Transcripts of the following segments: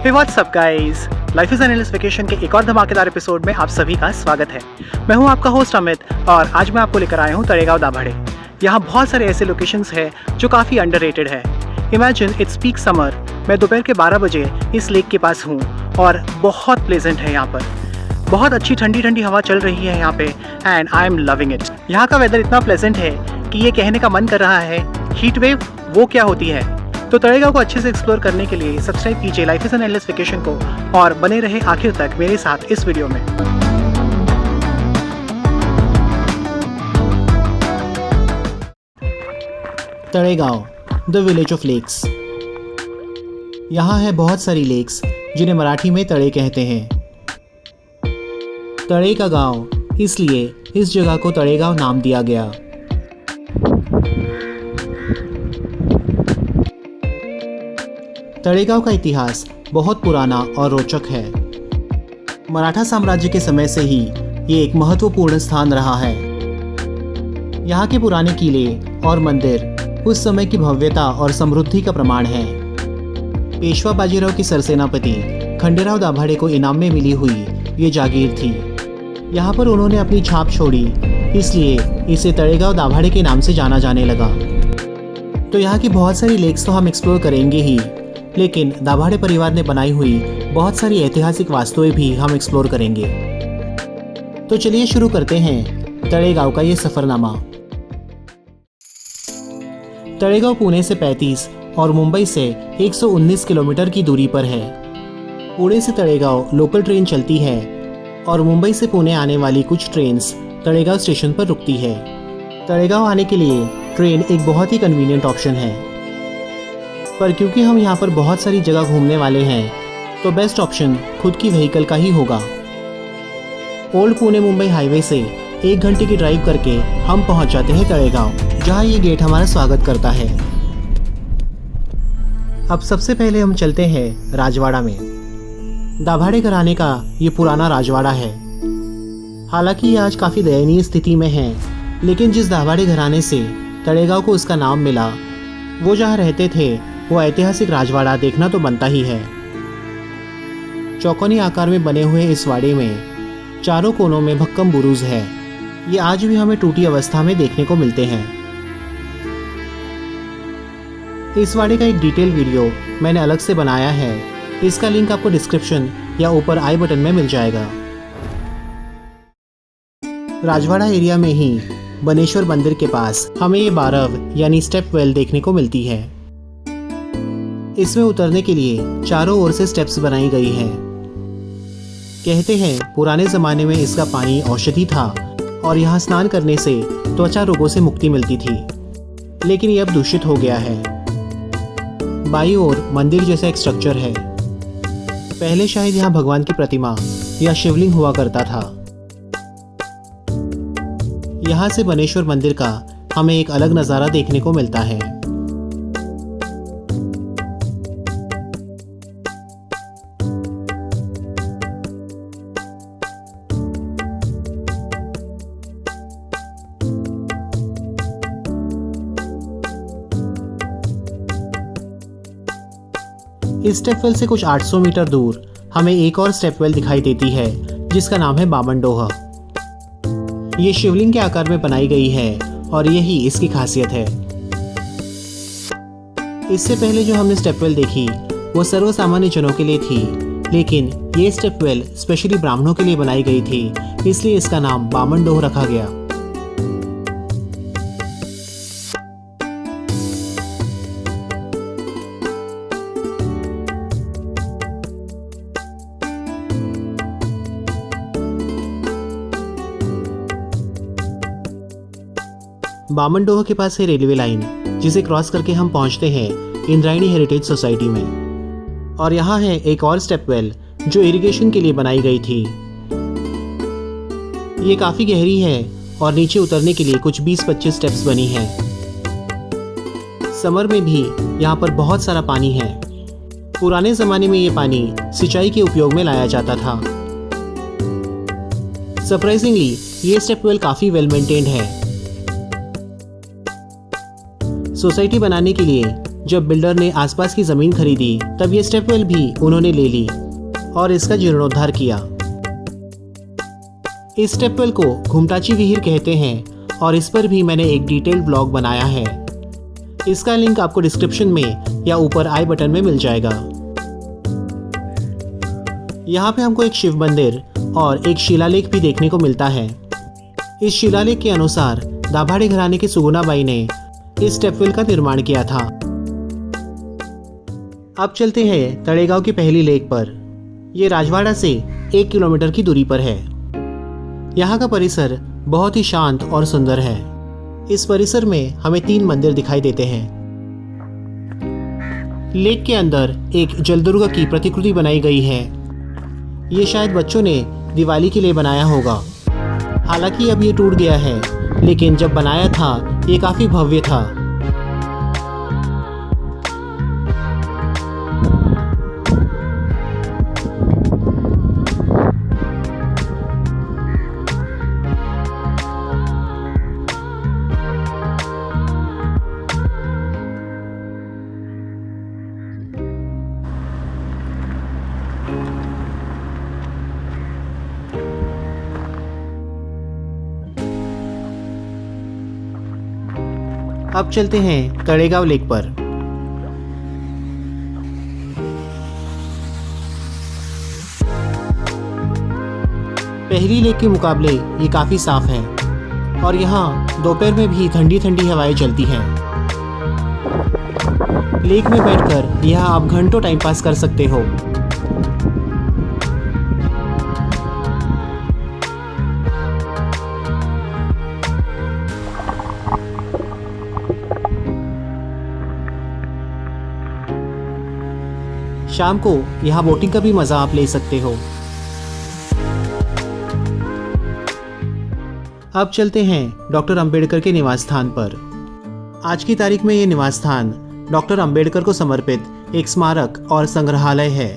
Hey what's up guys, life is endless vacation के एक और धमाकेदार एपिसोड में आप सभी का स्वागत है। मैं हूं आपका होस्ट अमित और आज मैं आपको लेकर आया हूं तळेगाव दाभाडे। यहां बहुत सारे ऐसे लोकेशंस हैं जो काफ़ी अंडररेटेड है। इमेजिन इट्स पीक समर, मैं दोपहर के 12 बजे इस लेक के पास हूं और बहुत प्लेजेंट है यहाँ पर। बहुत अच्छी ठंडी ठंडी हवा चल रही है यहाँ पे and I am loving it. यहाँ का वेदर इतना प्लेजेंट है कि ये कहने का मन कर रहा है हीट वेव वो क्या होती है। तो तळेगाव को अच्छे से एक्सप्लोर करने के लिए सब्सक्राइब कीजिए life is an endless vacation को और बने रहे आखिर तक मेरे साथ इस वीडियो में। Talegaon, the village of lakes. यहाँ है बहुत सारी लेक्स जिन्हें मराठी में तळे कहते हैं। तळे का गांव, इसलिए इस जगह को तळेगाव नाम दिया गया। तळेगाव का इतिहास बहुत पुराना और रोचक है। मराठा साम्राज्य के समय से ही ये एक महत्वपूर्ण स्थान रहा है। यहाँ के पुराने किले और मंदिर उस समय की भव्यता और समृद्धि का प्रमाण है। पेशवा बाजीराव की सरसेनापति खंडेराव दाभाडे को इनाम में मिली हुई ये जागीर थी। यहाँ पर उन्होंने अपनी छाप छोड़ी, इसलिए इसे तळेगाव दाभाडे के नाम से जाना जाने लगा। तो यहाँ की बहुत सारी लेक्स तो हम एक्सप्लोर करेंगे ही, लेकिन दाभाडे परिवार ने बनाई हुई बहुत सारी ऐतिहासिक वास्तुएं भी हम एक्सप्लोर करेंगे। तो चलिए शुरू करते हैं तळेगाव का ये सफरनामा। तळेगाव पुणे से 35 और मुंबई से 119 किलोमीटर की दूरी पर है। पुणे से तळेगाव लोकल ट्रेन चलती है और मुंबई से पुणे आने वाली कुछ ट्रेन्स तळेगाव स्टेशन पर रुकती है। तळेगाव आने के लिए ट्रेन एक बहुत ही कन्वीनियंट ऑप्शन है, पर क्योंकि हम यहाँ पर बहुत सारी जगह घूमने वाले हैं तो बेस्ट ऑप्शन खुद की व्हीकल का ही होगा। ओल्ड पुणे मुंबई हाईवे से 1 घंटे की ड्राइव करके हम पहुँच जाते हैं तळेगाव, जहाँ ये गेट हमारा स्वागत करता है। अब सबसे पहले हम चलते हैं राजवाड़ा में। दाभाडे घराने का ये पुराना राजवाड़ा है। हालांकि ये आज काफ़ी दयनीय स्थिति में है, लेकिन जिस दाभाडे घराने से तळेगाव को उसका नाम मिला, वो जहाँ रहते थे वो ऐतिहासिक राजवाड़ा देखना तो बनता ही है। चौकोनी आकार में बने हुए इस वाड़े में चारों कोनों में भक्कम बुरुज है। ये आज भी हमें टूटी अवस्था में देखने को मिलते हैं। इस वाड़े का एक डिटेल वीडियो मैंने अलग से बनाया है, इसका लिंक आपको डिस्क्रिप्शन या ऊपर आई बटन में मिल जाएगा। राजवाड़ा एरिया में ही बनेश्वर मंदिर के पास हमें ये बारव यानी स्टेप वेल देखने को मिलती है। इसमें उतरने के लिए चारों ओर से स्टेप्स बनाई गई हैं। कहते हैं पुराने ज़माने में इसका पानी औषधि था और यहाँ स्नान करने से त्वचा रोगों से मुक्ति मिलती थी, लेकिन ये अब दूषित हो गया है। बाईं ओर मंदिर जैसा एक स्ट्रक्चर है। पहले शायद यहाँ भगवान की प्रतिमा या शिवलिंग हुआ करता था। यहाँ से बनेश्वर मंदिर का हमें एक अलग नज़ारा देखने को मिलता है। इस स्टेपवेल से कुछ 800 मीटर दूर हमें एक और स्टेपवेल दिखाई देती है, जिसका नाम है बामनडोह। ये शिवलिंग के आकार में बनाई गई है और यही इसकी खासियत है। इससे पहले जो हमने स्टेपवेल देखी वो सर्वसामान्य जनों के लिए थी, लेकिन ये स्टेपवेल स्पेशली ब्राह्मणों के लिए बनाई गई थी, इसलिए इसका नाम बामनडोह रखा गया। बामनडोह के पास है रेलवे लाइन, जिसे क्रॉस करके हम पहुंचते हैं इंद्रायणी हेरिटेज सोसाइटी में। और यहाँ है एक और स्टेपवेल जो इरिगेशन के लिए बनाई गई थी। ये काफ़ी गहरी है और नीचे उतरने के लिए कुछ 20-25 स्टेप्स बनी हैं। समर में भी यहाँ पर बहुत सारा पानी है। पुराने ज़माने में ये पानी सिंचाई के उपयोग में लाया जाता था। सरप्राइजिंगली ये स्टेपवेल काफ़ी वेल मेंटेन्ड है। सोसाइटी बनाने के लिए जब बिल्डर ने आसपास की जमीन खरीदी तब ये स्टेपवेल भी उन्होंने ले ली और इसका जीर्णोद्धार किया। इस स्टेपवेल को घुमटाची विहीर कहते हैं और इस पर भी मैंने एक डिटेल्ड ब्लॉग बनाया है। इसका लिंक आपको डिस्क्रिप्शन में या ऊपर आई बटन में मिल जाएगा। यहाँ पे हमको एक शिव मंदिर और एक शिलालेख भी देखने को मिलता है। इस शिलालेख के अनुसार दाभाडे घराने की सुगुणाबाई ने इस स्टेपवेल का निर्माण किया था। अब चलते हैं तड़ेगांव की पहली लेक पर। ये राजवाड़ा से 1 किलोमीटर की दूरी पर है। यहाँ का परिसर बहुत ही शांत और सुंदर है। इस परिसर में हमें 3 मंदिर दिखाई देते हैं। लेक के अंदर एक जलदुर्गा की प्रतिकृति बनाई गई है। ये शायद बच्चों ने दिवाली के लिए बनाया होगा। हालांकि अब ये टूट गया है, लेकिन जब बनाया था ये काफी भव्य था। अब चलते हैं तड़ेगांव लेक पर। पहली लेक के मुकाबले ये काफी साफ है और यहाँ दोपहर में भी ठंडी ठंडी हवाएं चलती हैं। लेक में बैठकर यहाँ आप घंटों टाइम पास कर सकते हो। शाम को यहाँ बोटिंग का भी मजा आप ले सकते हो। अब चलते हैं डॉक्टर अंबेडकर के निवास स्थान पर। आज की तारीख में ये निवास स्थान डॉक्टर अंबेडकर को समर्पित एक स्मारक और संग्रहालय है।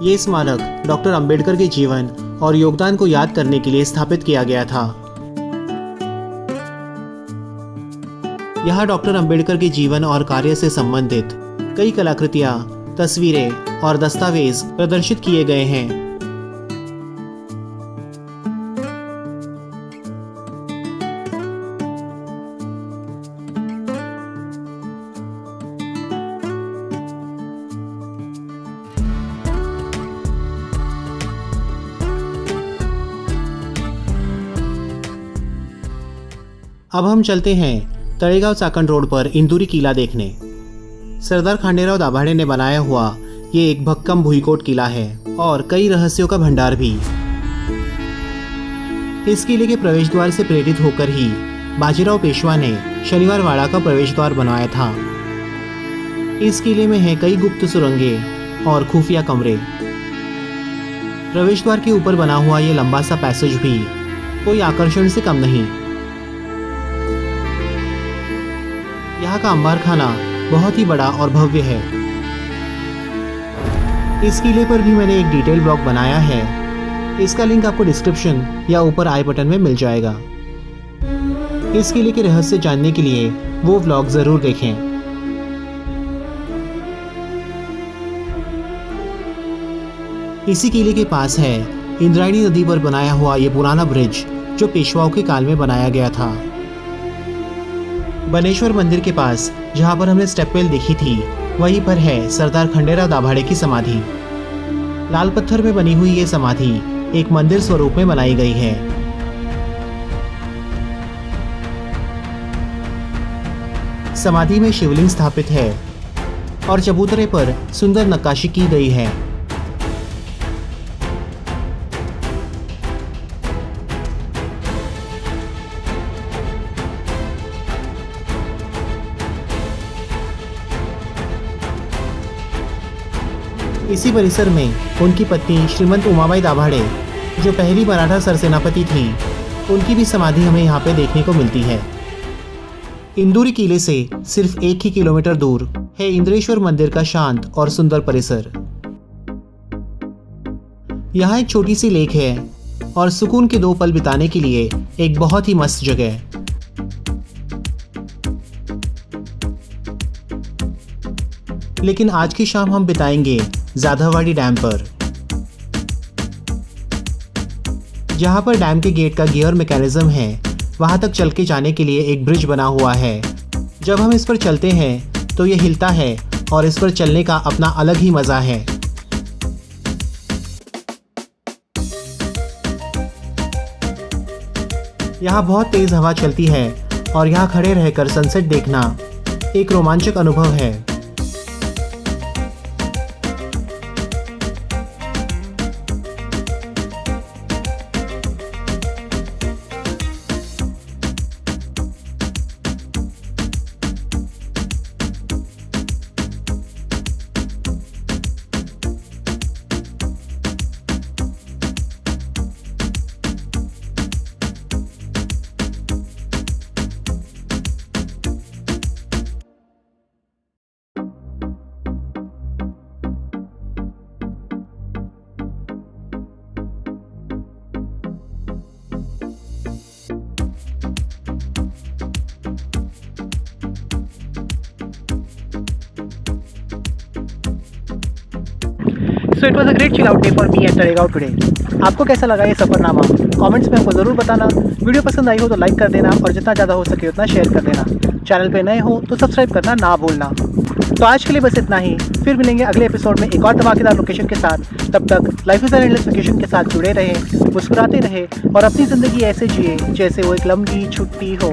ये स्मारक डॉक्टर अंबेडकर के जीवन और योगदान को याद करने के लिए स्थापित किया गया था। यहाँ डॉक्टर अंबेडकर के जीवन और कार्य से संबंधित कई कलाकृतियां, तस्वीरें और दस्तावेज प्रदर्शित किए गए हैं। अब हम चलते हैं तड़ेगांव चाकण रोड पर इंदुरी किला देखने। सरदार खांडेराव दाभाडे ने बनाया हुआ ये एक भक्कम भुईकोट किला है और कई रहस्यों का भंडार भी। इस किले के प्रवेश द्वार से प्रेरित होकर ही बाजीराव पेशवा ने शनिवार वाड़ा का प्रवेश द्वार बनवाया था। इस किले में है कई गुप्त सुरंगें और खुफिया कमरे। प्रवेश द्वार के ऊपर बना हुआ ये लंबा सा पैसेज भी कोई आकर्षण से कम नहीं। यहाँ का अंबार खाना बहुत ही बड़ा और भव्य है। इस किले पर भी मैंने एक डिटेल ब्लॉग बनाया है। इसका लिंक आपको डिस्क्रिप्शन या ऊपर आई बटन में मिल जाएगा। इस किले के रहस्य जानने के लिए वो ब्लॉग जरूर देखें। इसी किले के पास है इंद्रायणी नदी पर बनाया हुआ ये पुराना ब्रिज जो पेशवाओं के काल में बनाया गया था। बनेश्वर मंदिर के पास जहां पर हमने स्टेपवेल देखी थी वहीं पर है सरदार खंडेराव दाभाडे की समाधि। लाल पत्थर में बनी हुई ये समाधि एक मंदिर स्वरूप में बनाई गई है। समाधि में शिवलिंग स्थापित है और चबूतरे पर सुंदर नक्काशी की गई है। इसी परिसर में उनकी पत्नी श्रीमंत उमाबाई दाभाडे जो पहली मराठा सरसेनापति थी, उनकी भी समाधि हमें यहाँ पे देखने को मिलती है। इंदुरी किले से सिर्फ 1 ही किलोमीटर दूर है इंद्रेश्वर मंदिर का शांत और सुंदर परिसर। यहाँ एक छोटी सी लेक है और सुकून के 2 पल बिताने के लिए एक बहुत ही मस्त जगह। लेकिन आज की शाम हम बिताएंगे जाधववाड़ी डैम पर, जहाँ पर डैम के गेट का गियर मैकेनिज्म है। वहाँ तक चल के जाने के लिए एक ब्रिज बना हुआ है। जब हम इस पर चलते हैं तो ये हिलता है और इस पर चलने का अपना अलग ही मज़ा है। यहाँ बहुत तेज़ हवा चलती है और यहाँ खड़े रहकर सनसेट देखना एक रोमांचक अनुभव है। So it was a great chill out day for me at Taregaon today. आपको कैसा लगा ये सफ़रनामा कमेंट्स में हमको ज़रूर बताना। वीडियो पसंद आई हो तो लाइक कर देना और जितना ज़्यादा हो सके उतना शेयर कर देना। चैनल पे नए हो तो सब्सक्राइब करना ना भूलना। तो आज के लिए बस इतना ही, फिर मिलेंगे अगले एपिसोड में एक और धमाकेदार लोकेशन के साथ। तब तक life is an endless vacation के साथ जुड़े रहे, मुस्कुराते रहे और अपनी ज़िंदगी ऐसे जिए जैसे वो एक लंबी छुट्टी हो।